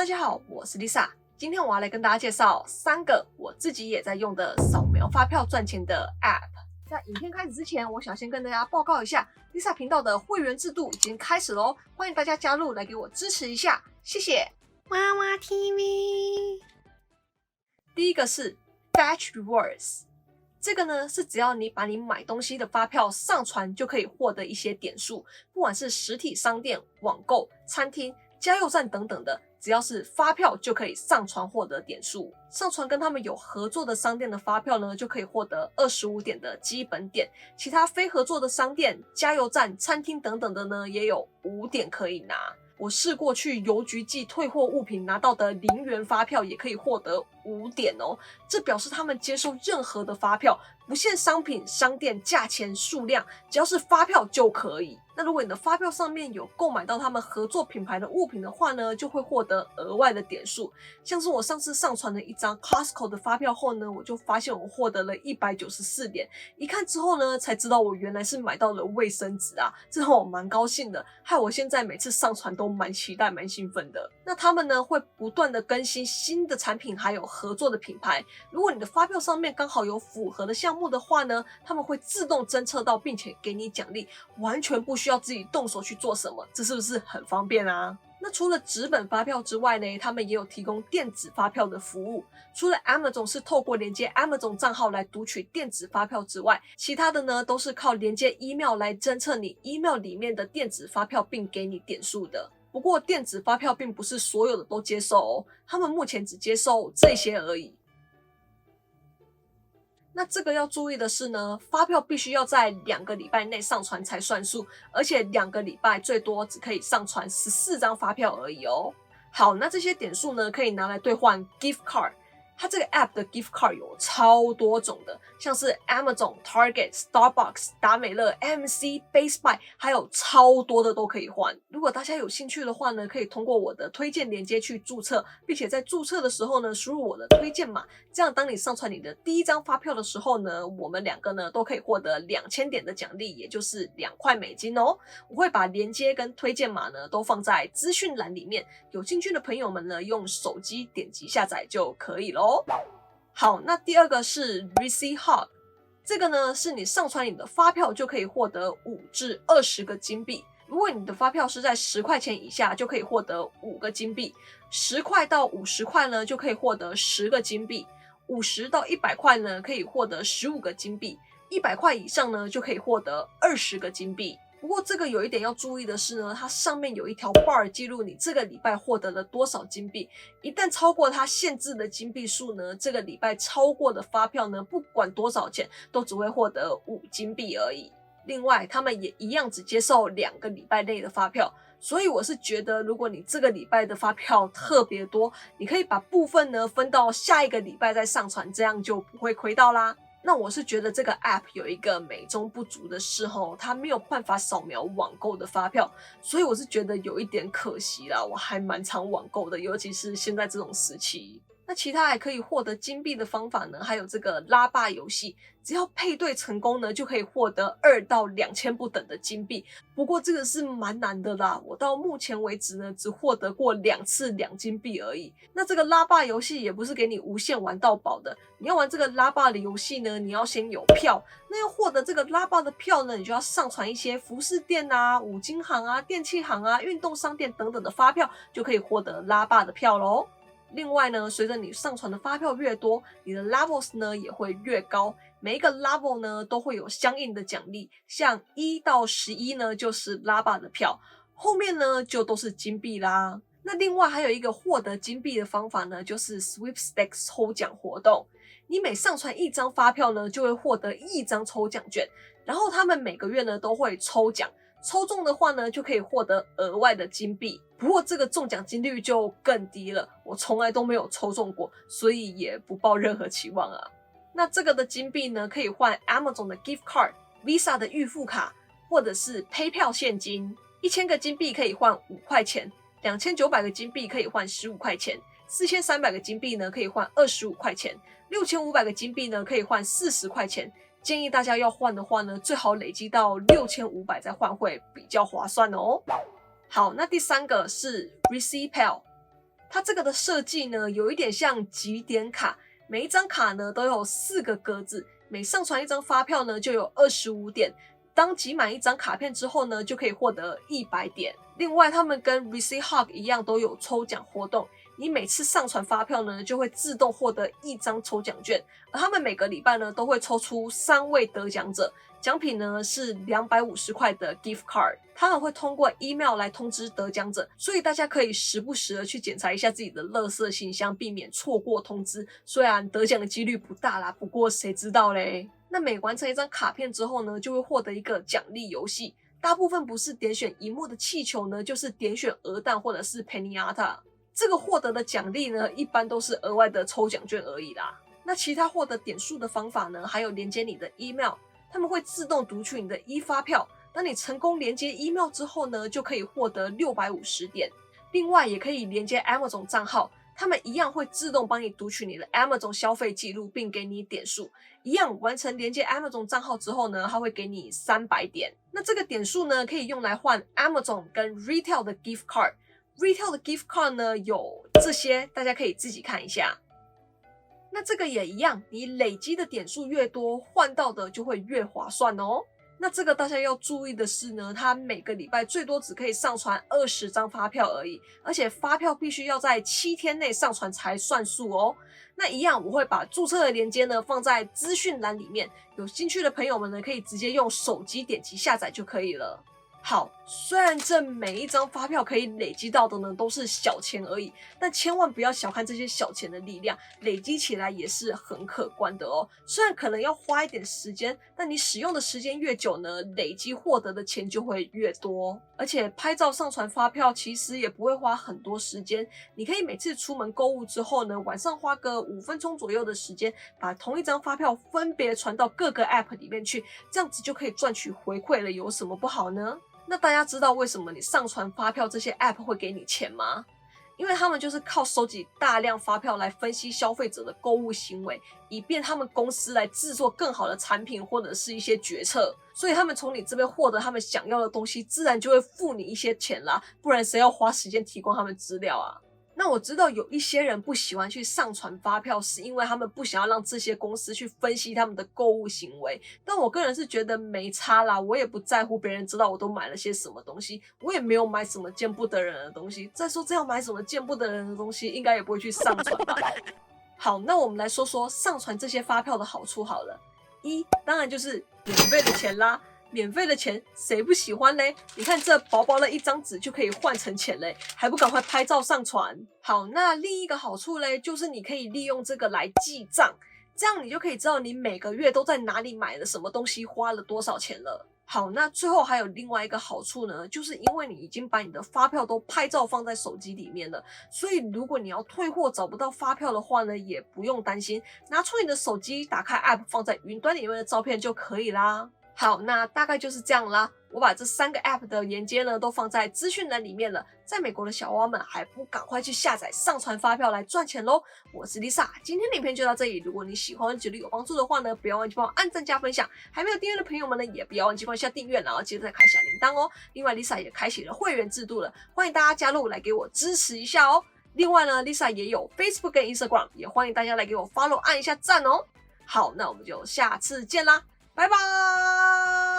大家好，我是 Lisa， 今天我要来跟大家介绍3个我自己也在用的扫描发票赚钱的 App。在影片开始之前，我想先跟大家报告一下 Lisa 频道的会员制度已经开始咯，欢迎大家加入来给我支持一下，谢谢。娃娃 TV。第一个是 Fetch Rewards， 这个呢是只要你把你买东西的发票上传，就可以获得一些点数，不管是实体商店、网购、餐厅、加油站等等的，只要是发票就可以上传获得点数。上传跟他们有合作的商店的发票呢，就可以获得25点的基本点，其他非合作的商店、加油站、餐厅等等的呢，也有5点可以拿。我试过去邮局寄退货物品拿到的0元发票也可以获得5点哦，这表示他们接受任何的发票，不限商品、商店、价钱、数量，只要是发票就可以。那如果你的发票上面有购买到他们合作品牌的物品的话呢，就会获得额外的点数。像是我上次上传了一张 Costco 的发票后呢，我就发现我获得了194点，一看之后呢，才知道我原来是买到了卫生纸啊，这让我蛮高兴的，害我现在每次上传都蛮期待、蛮兴奋的。那他们呢会不断的更新新的产品，还有合作的品牌。如果你的发票上面刚好有符合的项目的话呢，他们会自动侦测到，并且给你奖励，完全不需要自己动手去做什么，这是不是很方便啊？那除了纸本发票之外呢，他们也有提供电子发票的服务。除了 Amazon 是透过连接 Amazon 账号来读取电子发票之外，其他的呢都是靠连接 email 来侦测你 email 里面的电子发票，并给你点数的。不过电子发票并不是所有的都接受哦，他们目前只接受这些而已。那这个要注意的是呢，发票必须要在2个礼拜内上传才算数，而且2个礼拜最多只可以上传14张发票而已哦。好，那这些点数呢，可以拿来兑换 gift card。它这个 app 的 gift card 有超多种的，像是 Amazon、Target、Starbucks、达美乐、MC、Best Buy， 还有超多的都可以换。如果大家有兴趣的话呢，可以通过我的推荐链接去注册，并且在注册的时候呢，输入我的推荐码，这样当你上传你的第1张发票的时候呢，我们2个呢都可以获得2000点的奖励，也就是$2块哦。我会把链接跟推荐码呢都放在资讯栏里面，有兴趣的朋友们呢用手机点击下载就可以咯。好，那第2个是 Receipt Hub， 这个呢是你上传你的发票就可以获得5至20个金币。如果你的发票是在10块钱以下，就可以获得5个金币；10块到50块呢，就可以获得10个金币；50到100块呢，可以获得15个金币；100块以上呢，就可以获得20个金币。不过这个有一点要注意的是呢，它上面有一条 bar 记录你这个礼拜获得了多少金币，一旦超过它限制的金币数呢，这个礼拜超过的发票呢，不管多少钱都只会获得5金币而已。另外他们也一样只接受2个礼拜内的发票，所以我是觉得如果你这个礼拜的发票特别多，你可以把部分呢分到下一个礼拜再上传，这样就不会亏到啦。那我是觉得这个 app 有一个美中不足的是它没有办法扫描网购的发票，所以我是觉得有一点可惜啦，我还蛮常网购的，尤其是现在这种时期。那其他还可以获得金币的方法呢，还有这个拉霸游戏，只要配对成功呢，就可以获得2到2000不等的金币。不过这个是蛮难的啦，我到目前为止呢，只获得过2次2金币而已。那这个拉霸游戏也不是给你无限玩到饱的，你要玩这个拉霸的游戏呢，你要先有票。那要获得这个拉霸的票呢，你就要上传一些服饰店啊、五金行啊、电器行啊、运动商店等等的发票，就可以获得拉霸的票咯。另外呢，随着你上传的发票越多，你的 levels 呢也会越高。每一个 level 呢都会有相应的奖励，像1到11呢就是拉霸的票，后面呢就都是金币啦。那另外还有一个获得金币的方法呢，就是 Sweepstakes 抽奖活动。你每上传1张发票呢，就会获得1张抽奖券，然后他们每个月呢都会抽奖。抽中的话呢，就可以获得额外的金币。不过这个中奖几率就更低了，我从来都没有抽中过，所以也不抱任何期望啊。那这个的金币呢，可以换 Amazon 的 gift card、Visa 的预付卡，或者是 PayPal 现金。1000个金币可以换5块钱，2900个金币可以换15块钱，4300个金币呢可以换25块钱，6500个金币呢可以换40块钱。建议大家要换的话呢，最好累积到6500再换会比较划算哦。好，那第3个是 Receipt Pal，它这个的设计呢，有一点像集点卡，每一张卡呢都有4个格子，每上传一张发票呢就有25点。当集满一张卡片之后呢，就可以获得100点。另外，他们跟 Receipt Hug 一样，都有抽奖活动。你每次上传发票呢，就会自动获得1张抽奖券。而他们每个礼拜呢，都会抽出3位得奖者，奖品呢是250块的 gift card。他们会通过 email 来通知得奖者，所以大家可以时不时的去检查一下自己的垃圾信箱，避免错过通知。虽然得奖的几率不大啦，不过谁知道嘞？那每完成一张卡片之后呢，就会获得一个奖励游戏。大部分不是点选萤幕的气球呢，就是点选鹅蛋或者是 Pinata。这个获得的奖励呢，一般都是额外的抽奖券而已啦。那其他获得点数的方法呢，还有连接你的 email， 他们会自动读取你的发票。当你成功连接 email 之后呢，就可以获得650点。另外，也可以连接 Amazon 账号。他们一样会自动帮你读取你的 Amazon 消费记录，并给你点数。一样完成连接 Amazon 账号之后呢，它会给你300点。那这个点数呢，可以用来换 Amazon 跟 Retail 的 gift card。Retail 的 gift card 呢有这些，大家可以自己看一下。那这个也一样，你累积的点数越多，换到的就会越划算哦。那这个大家要注意的是呢，它每个礼拜最多只可以上传20张发票而已，而且发票必须要在7天内上传才算数哦。那一样，我会把注册的链接呢放在资讯栏里面，有兴趣的朋友们呢可以直接用手机点击下载就可以了。好，虽然这每一张发票可以累积到的呢都是小钱而已，但千万不要小看这些小钱的力量，累积起来也是很可观的哦。虽然可能要花一点时间，但你使用的时间越久呢，累积获得的钱就会越多。而且拍照上传发票其实也不会花很多时间，你可以每次出门购物之后呢，晚上花个5分钟左右的时间，把同一张发票分别传到各个 app 里面去，这样子就可以赚取回馈了，有什么不好呢？那大家知道为什么你上传发票这些 app 会给你钱吗？因为他们就是靠收集大量发票来分析消费者的购物行为，以便他们公司来制作更好的产品或者是一些决策。所以他们从你这边获得他们想要的东西，自然就会付你一些钱啦，不然谁要花时间提供他们资料啊？那我知道有一些人不喜欢去上传发票，是因为他们不想要让这些公司去分析他们的购物行为。但我个人是觉得没差啦，我也不在乎别人知道我都买了些什么东西，我也没有买什么见不得人的东西。再说这样买什么见不得人的东西，应该也不会去上传吧。好，那我们来说说上传这些发票的好处好了。当然就是免费的钱啦。免费的钱谁不喜欢嘞？你看这薄薄的一张纸就可以换成钱嘞，还不赶快拍照上传？好，那另一个好处嘞，就是你可以利用这个来记账，这样你就可以知道你每个月都在哪里买了什么东西，花了多少钱了。好，那最后还有另外一个好处呢，就是因为你已经把你的发票都拍照放在手机里面了，所以如果你要退货找不到发票的话呢，也不用担心，拿出你的手机，打开 app 放在云端里面的照片就可以啦。好，那大概就是这样啦。我把这3个 app 的连接呢都放在资讯栏里面了。在美国的小蛙们还不赶快去下载上传发票来赚钱咯。我是 Lisa， 今天的影片就到这里。如果你喜欢，觉得有帮助的话呢，不要忘记帮我按赞加分享。还没有订阅的朋友们呢，也不要忘记帮我下订阅，然后记得开小铃铛哦。另外 Lisa 也开启了会员制度了，欢迎大家加入来给我支持一下哦。另外呢 Lisa 也有 Facebook 跟 Instagram， 也欢迎大家来给我 follow 按一下赞哦。好，那我们就下次见啦。拜拜。